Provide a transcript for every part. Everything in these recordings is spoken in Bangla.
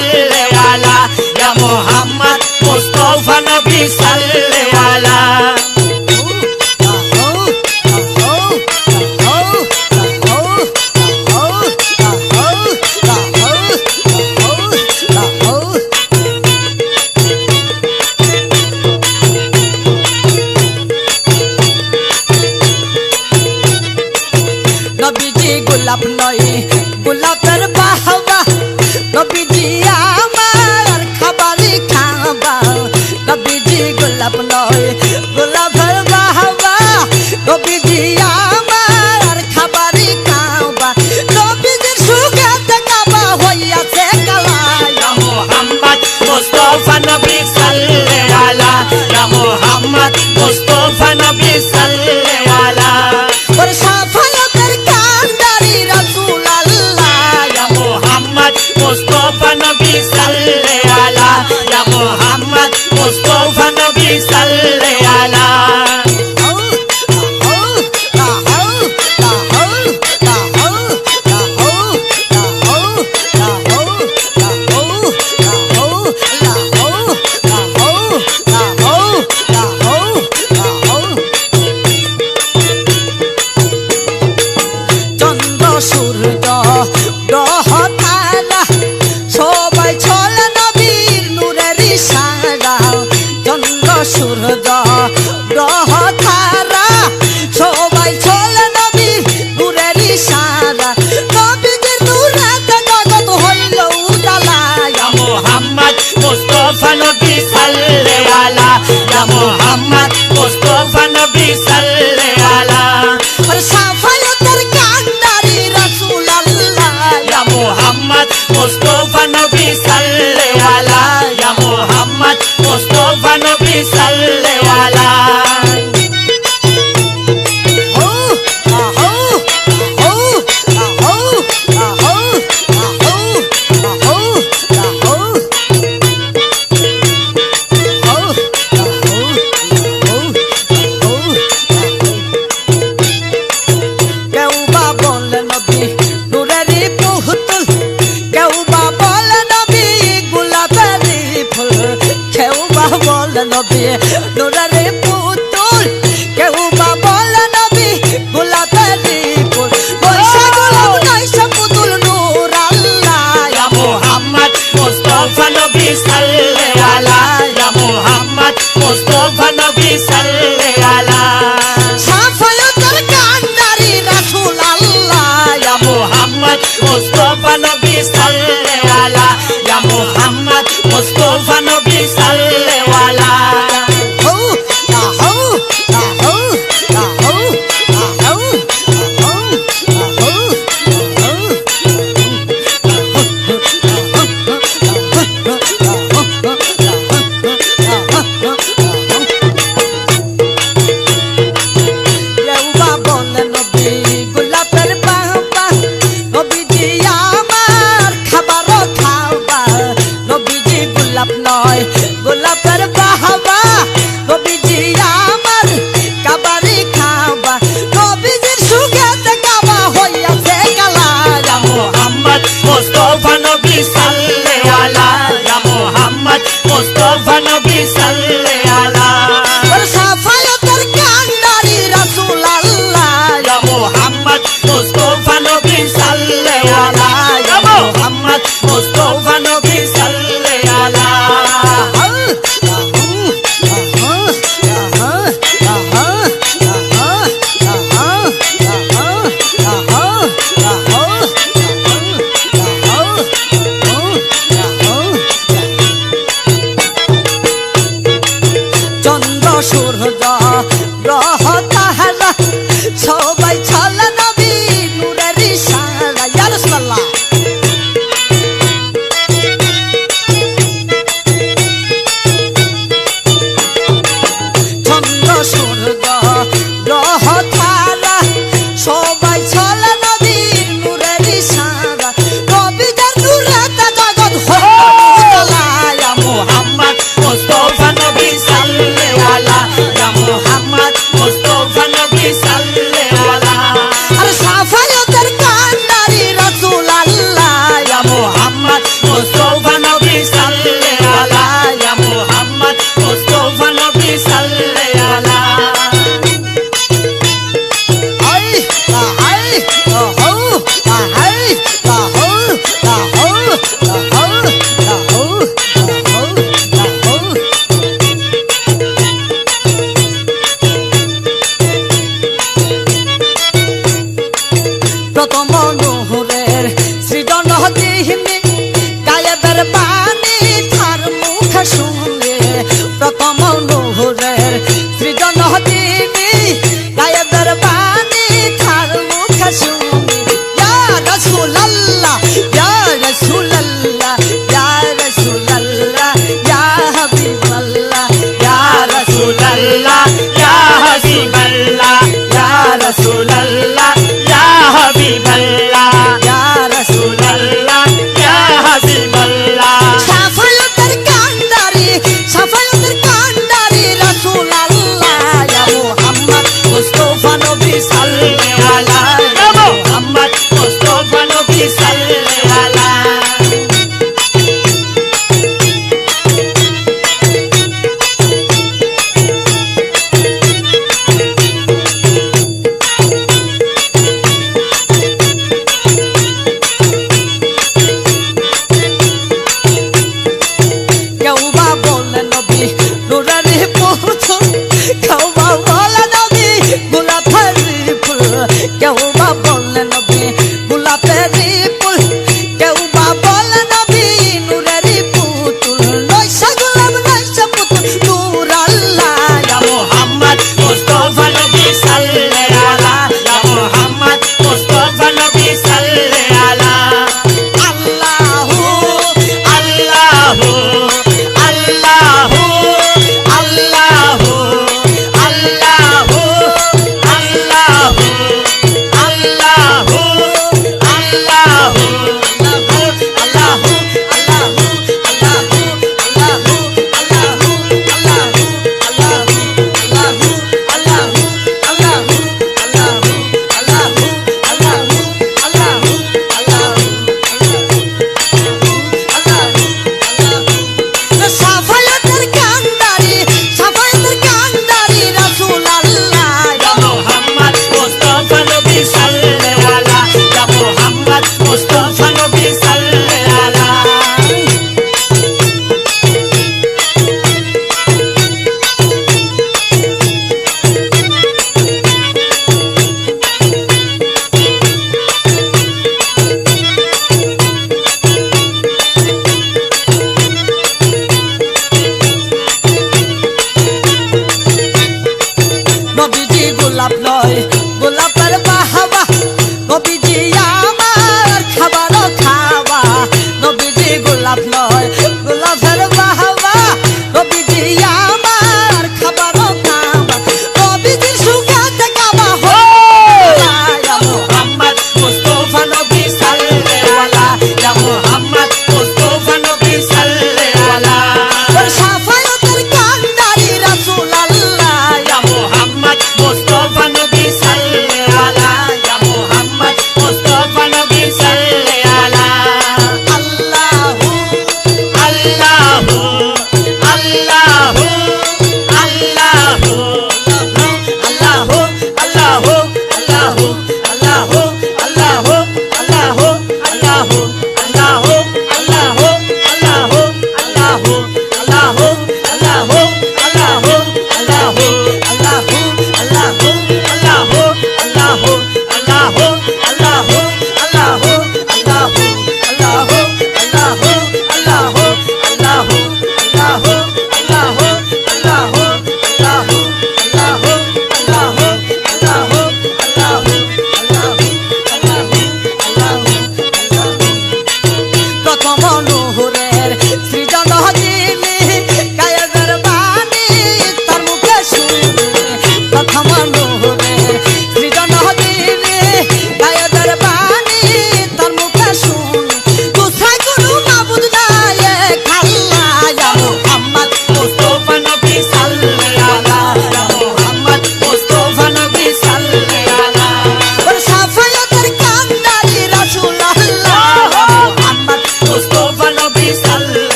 সাল্লি আলা ইয়া মুহাম্মদ মুস্তাফা নবী সাল্লি আলা নবীজি গোলাপ নয় গোলাপের বাহবা নবীজি আমার খাবারই খাবা নবীজি গোলাপ নয় গোলাপের বাহবা নবীজি আমার খাবারই খাবা নবীজির সুগন্ধে কাবা হইয়াছে কালা ইয়া মুহাম্মদ মুস্তাফা নবী সাল্লি আলা ইয়া মুহাম্মদ মুস্তাফা নবী সাল্লি আলা ওর সাফায়াতের কান্ডারি রাসূল আল্লাহ ইয়া মুহাম্মদ মুস্তাফা নবী সাল্লি আলা ইয়া মুহাম্মদ মুস্তাফা নবী সাল্লি আলা চন্দ্র সূর্য গ্রহ তারা সবাই চলে নবীর নূরের ইশারা চন্দ্র সূর্য গ্রহ তারা সবাই চলে নবীর নূরের ইশারা নবীজির নূরেতে জগৎ হইল উজালা ইয়া মুহাম্মদ মুস্তাফা নবী সাল্লি আলা ইয়া মুহাম্মদ মুস্তাফা নবী সাল্লি আলা আর সাফায়াতের কান্ডারি রাসূল আল্লাহ ইয়া মুহাম্মদ মুস্তাফা নবী সাল্লি আলা ইয়া মুহাম্মদ মুস্তাফা নবী সাল্লি আলা কেউ বা বলে নবী নূরেরই পুতুল কেউ বা বলে নবী গোলাপেরই ফুল কেউ বা বলে নবী নূরেরই পুতুল কেউ বা বলে নবী গোলাপেরই ফুল বৈশা গোলাপ নয়শা পুতুল নূর আল্লাহ ইয়া মুহাম্মদ মুস্তাফা নবী সাল্লি আলা ইয়া মুহাম্মদ মুস্তাফা নবী সাল্লি আলা সাফায়াতের কান্ডারি রাসূল আল্লাহ ইয়া মুহাম্মদ মুস্তাফা নবী সাল্লি আলা ইয়া মুহাম্মদ মুস্তাফা নবী সাল্লি আলা কেউ বা বলে নবী গোলাপের বাহবা নবীজি আমার খাবারও খাওয়া নবীজি গোলাপ নয় গোলাপ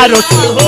Rasulallah